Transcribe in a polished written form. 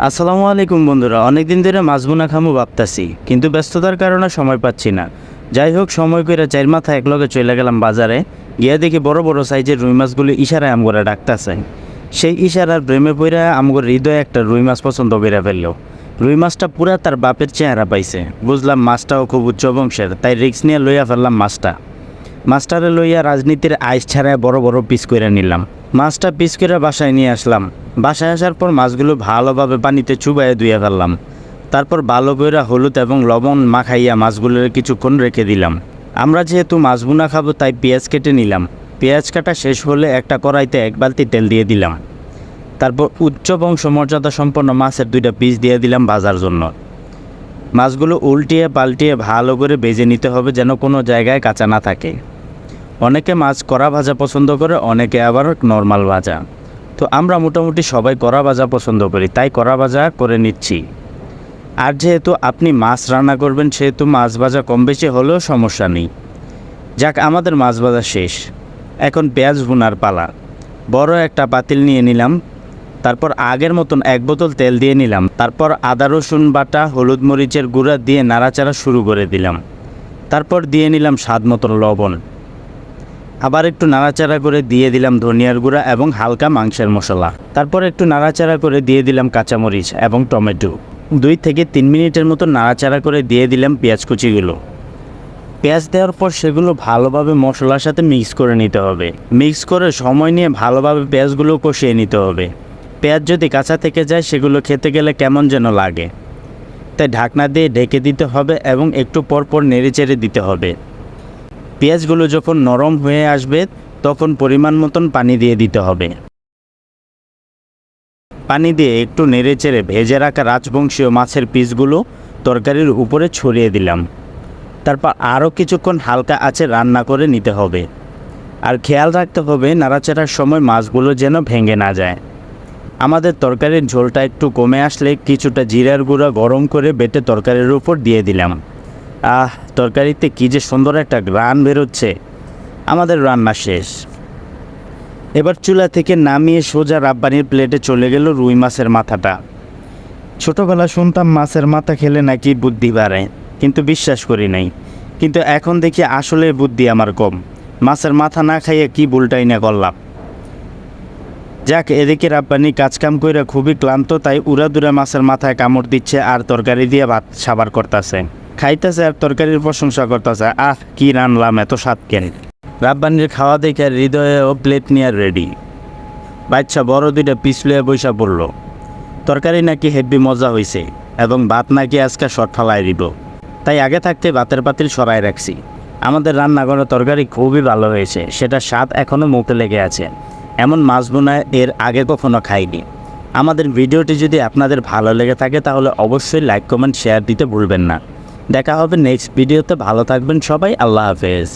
আসসালামু আলাইকুম বন্ধুরা, অনেক দিন ধরে মাছ বোনা খামু ভাবতাছি, কিন্তু ব্যস্ততার কারণে সময় পাচ্ছি না। যাই হোক, সময় করে চার মাথা একলগে চলে গেলাম বাজারে। গিয়া দেখি বড় বড় সাইজের রুই মাছগুলি ইশারায় আমগরে ডাকতেছে। সেই ইশারার প্রেমে পইরা আমগর হৃদয়ে একটা রুই মাছ পছন্দ করে ফেললো। রুই মাছটা পুরা তার বাপের চেহারা পাইছে। বুঝলাম মাছটাও খুব উচ্চ বংশের, তাই রিক্স নিয়ে লইয়া ফেললাম মাছটারে লইয়া রাজনীতির আইস ছাড়ায় বড় বড় পিস করে নিলাম। মাছটা পিস করে বাসায় নিয়ে আসলাম। বাসায় আসার পর মাছগুলো ভালোভাবে পানিতে চুবাইয়ে ধুয়ে ফেললাম। তারপর ভালো করে হলুদ এবং লবণ মাখাইয়া মাছগুলোর কিছুক্ষণ রেখে দিলাম। আমরা যেহেতু মাছ ভুনা খাবো, তাই পেঁয়াজ কেটে নিলাম। পেঁয়াজ কাটা শেষ হলে একটা কড়াইতে এক বালতি তেল দিয়ে দিলাম। তারপর উচ্চ বংশ মর্যাদা সম্পন্ন মাছের 2টা পিস দিয়ে দিলাম ভাজার জন্য। মাছগুলো উল্টিয়ে পাল্টিয়ে ভালো করে ভেজে নিতে হবে, যেন কোনো জায়গায় কাঁচা না থাকে। অনেকে মাছ কড়া ভাজা পছন্দ করে, অনেকে আবার নর্মাল ভাজা। তো আমরা মোটামুটি সবাই কড়া ভাজা পছন্দ করি, তাই কড়া ভাজা করে নিচ্ছি। আর যেহেতু আপনি মাছ রান্না করবেন, সেহেতু মাছ ভাজা কম বেশি হলেও সমস্যা নেই। যাক, আমাদের মাছ ভাজা শেষ। এখন পেঁয়াজ ভুনার পালা। বড় একটা পাতিল নিয়ে নিলাম। তারপর আগের মতন 1 বোতল তেল দিয়ে নিলাম। তারপর আদা রসুন বাটা, হলুদ মরিচের গুঁড়া দিয়ে নাড়াচাড়া শুরু করে দিলাম। তারপর দিয়ে নিলাম স্বাদ মতন লবণ। আবার একটু নাড়াচাড়া করে দিয়ে দিলাম ধনিয়ার গুঁড়া এবং হালকা মাংসের মশলা। তারপর একটু নাড়াচাড়া করে দিয়ে দিলাম কাঁচামরিচ এবং টমেটো। 2 থেকে 3 মিনিটের মতো নাড়াচাড়া করে দিয়ে দিলাম পেঁয়াজ কুচিগুলো। পেঁয়াজ দেওয়ার পর সেগুলো ভালোভাবে মশলার সাথে মিক্স করে নিতে হবে। মিক্স করে সময় নিয়ে ভালোভাবে পেঁয়াজগুলো কষিয়ে নিতে হবে। পেঁয়াজ যদি কাঁচা থেকে যায়, সেগুলো খেতে গেলে কেমন যেন লাগে। তাই ঢাকনা দিয়ে ঢেকে দিতে হবে এবং একটু পর পর নেড়েচেড়ে দিতে হবে। পেঁয়াজগুলো যখন নরম হয়ে আসবে, তখন পরিমাণ মতন পানি দিয়ে দিতে হবে। পানি দিয়ে একটু নেড়েচেড়ে ভেজে রাখা রাজবংশীয় মাছের পিসগুলো তরকারির উপরে ছড়িয়ে দিলাম। তারপর আরও কিছুক্ষণ হালকা আঁচে রান্না করে নিতে হবে। আর খেয়াল রাখতে হবে নাড়াচাড়ার সময় মাছগুলো যেন ভেঙে না যায়। আমাদের তরকারির ঝোলটা একটু কমে আসলে কিছুটা জিরার গুঁড়া গরম করে বেটে তরকারির উপর দিয়ে দিলাম। তরকারিতে কী যে সুন্দর একটা ঘ্রাণ বেরোচ্ছে। আমাদের রান্না শেষ। এবার চুলা থেকে নামিয়ে সোজা রাব্বানির প্লেটে চলে গেল রুই মাছের মাথাটা। ছোটোবেলা শুনতাম মাছের মাথা খেলে নাকি বুদ্ধি বাড়ে, কিন্তু বিশ্বাস করি নাই। কিন্তু এখন দেখি আসলে বুদ্ধি আমার কম। মাছের মাথা না খাইয়ে কি ভুলটাই না করলাম। যাক, এদিকে রাব্বানি কাজকাম কইরা খুবই ক্লান্ত, তাই উড়াদুরা মাছের মাথায় কামড় দিচ্ছে আর তরকারি দিয়ে ভাত সাবার করতেছে। খাইতেছে আর তরকারির প্রশংসা করতেছে। কি রানলাম, এত স্বাদ কেন। রাব্বানির খাওয়া দেখে হৃদয়েও প্লেট নিয়ে রেডি। বাচ্চা বড় 2টা পিস লইয়া বৈশা পড়লো। তরকারি নাকি হেভি মজা হয়েছে এবং ভাত নাকি আজকে শর্ট ফালাই দিব। তাই আগে থাকতে ভাতের পাতিল সরাই রাখছি। আমাদের রান্না করা তরকারি খুবই ভালো হয়েছে, সেটা স্বাদ এখনও মুখে লেগে আছে। এমন মাছ বোনা এর আগে কখনো খাইনি। আমাদের ভিডিওটি যদি আপনাদের ভালো লেগে থাকে, তাহলে অবশ্যই লাইক কমেন্ট শেয়ার দিতে ভুলবেন না। দেখা হবে নেক্সট ভিডিওতে। ভালো থাকবেন সবাই। আল্লাহ হাফেজ।